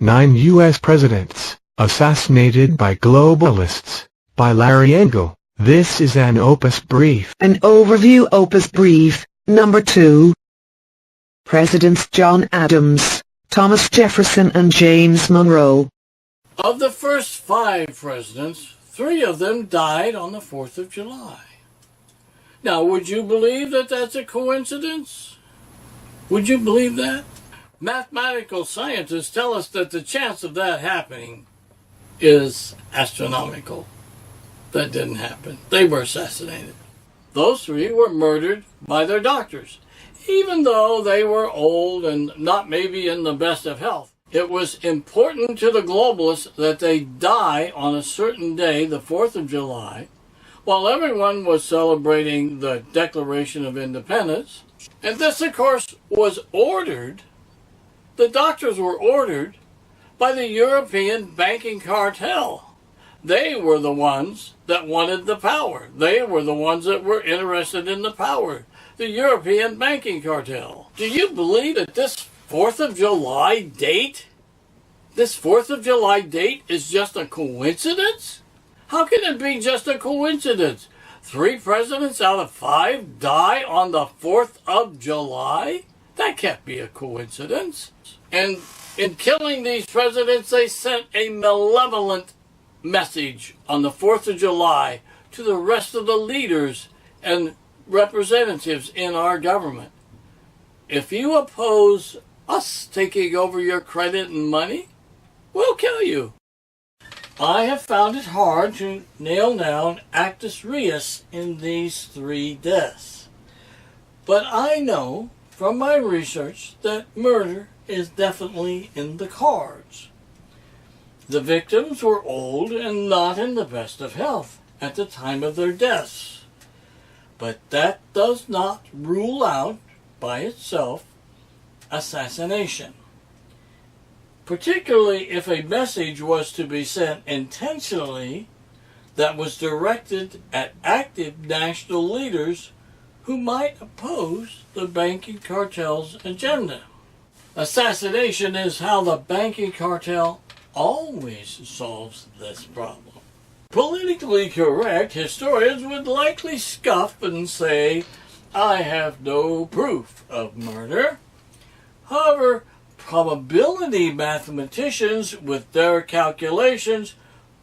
9 U.S. Presidents, Assassinated by Globalists, by Larry Engel. This is an Opus Brief. An overview Opus Brief, number 2. Presidents John Adams, Thomas Jefferson and James Monroe. Of the first 5 presidents, 3 of them died on the 4th of July. Now, would you believe that that's a coincidence? Would you believe that? Mathematical scientists tell us that the chance of that happening is astronomical. That didn't happen. They were assassinated. Those 3 were murdered by their doctors. Even though they were old and not maybe in the best of health, it was important to the globalists that they die on a certain day, the 4th of July, while everyone was celebrating the Declaration of Independence. And this, of course, was ordered. The doctors were ordered by the European banking cartel. They were the ones that wanted the power. They were the ones that were interested in the power. The European banking cartel. Do you believe that this 4th of July date, is just a coincidence? How can it be just a coincidence? 3 presidents out of 5 die on the 4th of July? That can't be a coincidence. And in killing these presidents, they sent a malevolent message on the 4th of July to the rest of the leaders and representatives in our government. If you oppose us taking over your credit and money, we'll kill you. I have found it hard to nail down actus reus in these 3 deaths. But I know from my research that murder is definitely in the cards. The victims were old and not in the best of health at the time of their deaths. But that does not rule out by itself assassination. Particularly if a message was to be sent intentionally that was directed at active national leaders who might oppose the banking cartel's agenda. Assassination is how the banking cartel always solves this problem. Politically correct historians would likely scoff and say, I have no proof of murder. However, probability mathematicians with their calculations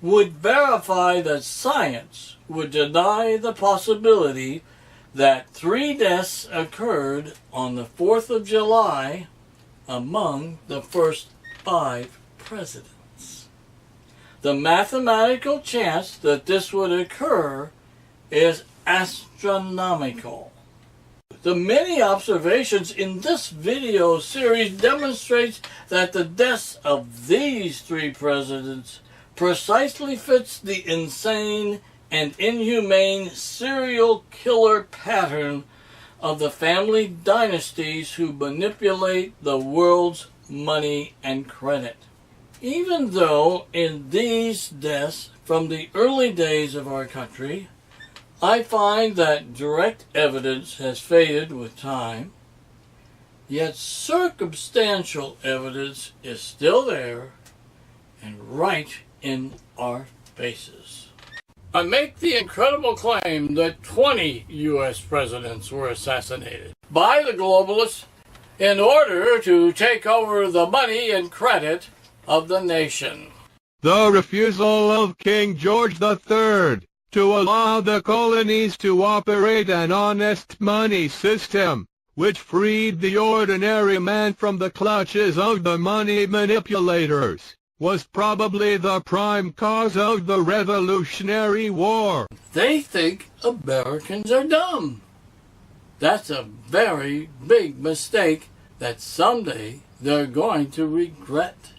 would verify that science would deny the possibility that 3 deaths occurred on the 4th of July among the first 5 presidents. The mathematical chance that this would occur is astronomical. The many observations in this video series demonstrates that the deaths of these 3 presidents precisely fits the insane and inhumane serial killer pattern of the family dynasties who manipulate the world's money and credit. Even though in these deaths from the early days of our country, I find that direct evidence has faded with time, yet circumstantial evidence is still there and right in our faces. I make the incredible claim that 20 U.S. presidents were assassinated by the globalists in order to take over the money and credit of the nation. The refusal of King George III to allow the colonies to operate an honest money system, which freed the ordinary man from the clutches of the money manipulators, was probably the prime cause of the Revolutionary War. They think Americans are dumb. That's a very big mistake that someday they're going to regret.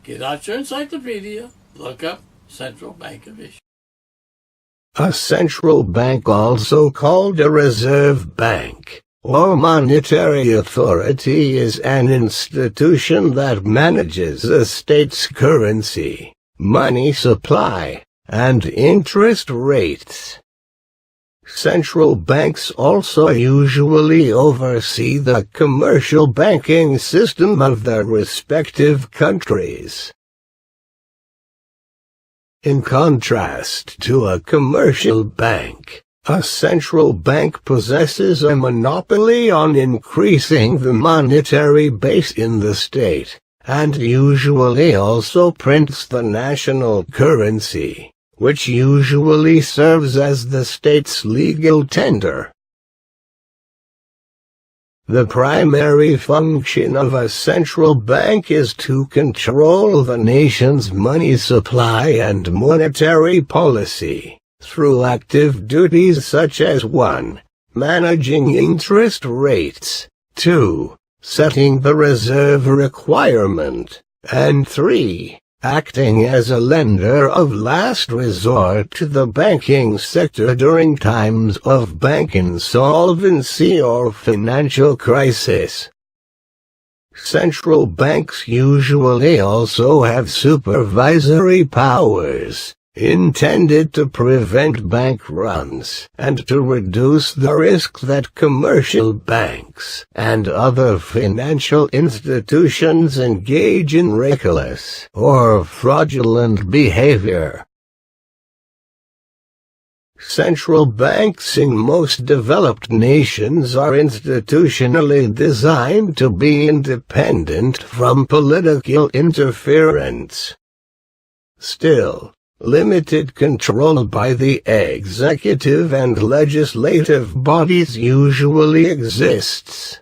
Get out your encyclopedia, look up Central Bank of Issues. A central bank, also called a reserve bank, or monetary authority, is an institution that manages a state's currency, money supply, and interest rates. Central banks also usually oversee the commercial banking system of their respective countries. In contrast to a commercial bank, a central bank possesses a monopoly on increasing the monetary base in the state, and usually also prints the national currency, which usually serves as the state's legal tender. The primary function of a central bank is to control the nation's money supply and monetary policy, through active duties such as 1. Managing interest rates, 2. Setting the reserve requirement, and 3. Acting as a lender of last resort to the banking sector during times of bank insolvency or financial crisis. Central banks usually also have supervisory powers, intended to prevent bank runs and to reduce the risk that commercial banks and other financial institutions engage in reckless or fraudulent behavior. Central banks in most developed nations are institutionally designed to be independent from political interference. Still, limited control by the executive and legislative bodies usually exists.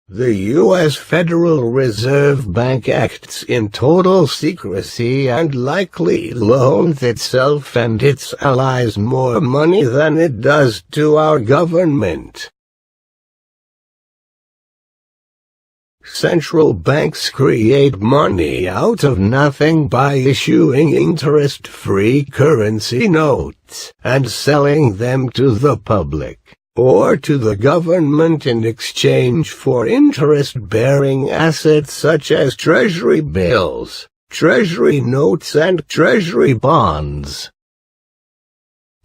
The U.S. Federal Reserve Bank acts in total secrecy and likely loans itself and its allies more money than it does to our government. Central banks create money out of nothing by issuing interest-free currency notes and selling them to the public, or to the government in exchange for interest-bearing assets such as treasury bills, treasury notes and treasury bonds.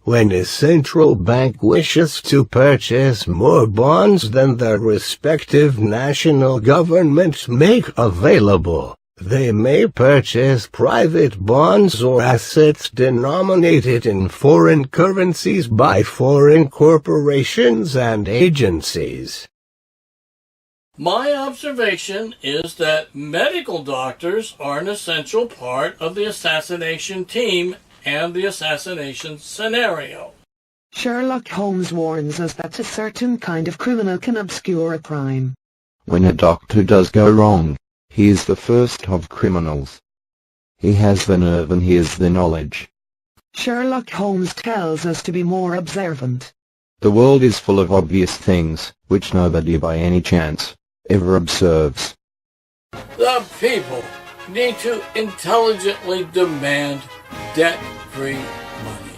When a central bank wishes to purchase more bonds than their respective national governments make available, they may purchase private bonds or assets denominated in foreign currencies by foreign corporations and agencies. My observation is that medical doctors are an essential part of the assassination team and the assassination scenario. Sherlock Holmes warns us that a certain kind of criminal can obscure a crime. When a doctor does go wrong, he is the first of criminals. He has the nerve and he has the knowledge. Sherlock Holmes tells us to be more observant. The world is full of obvious things, which nobody by any chance ever observes. The people need to intelligently demand debt-free money.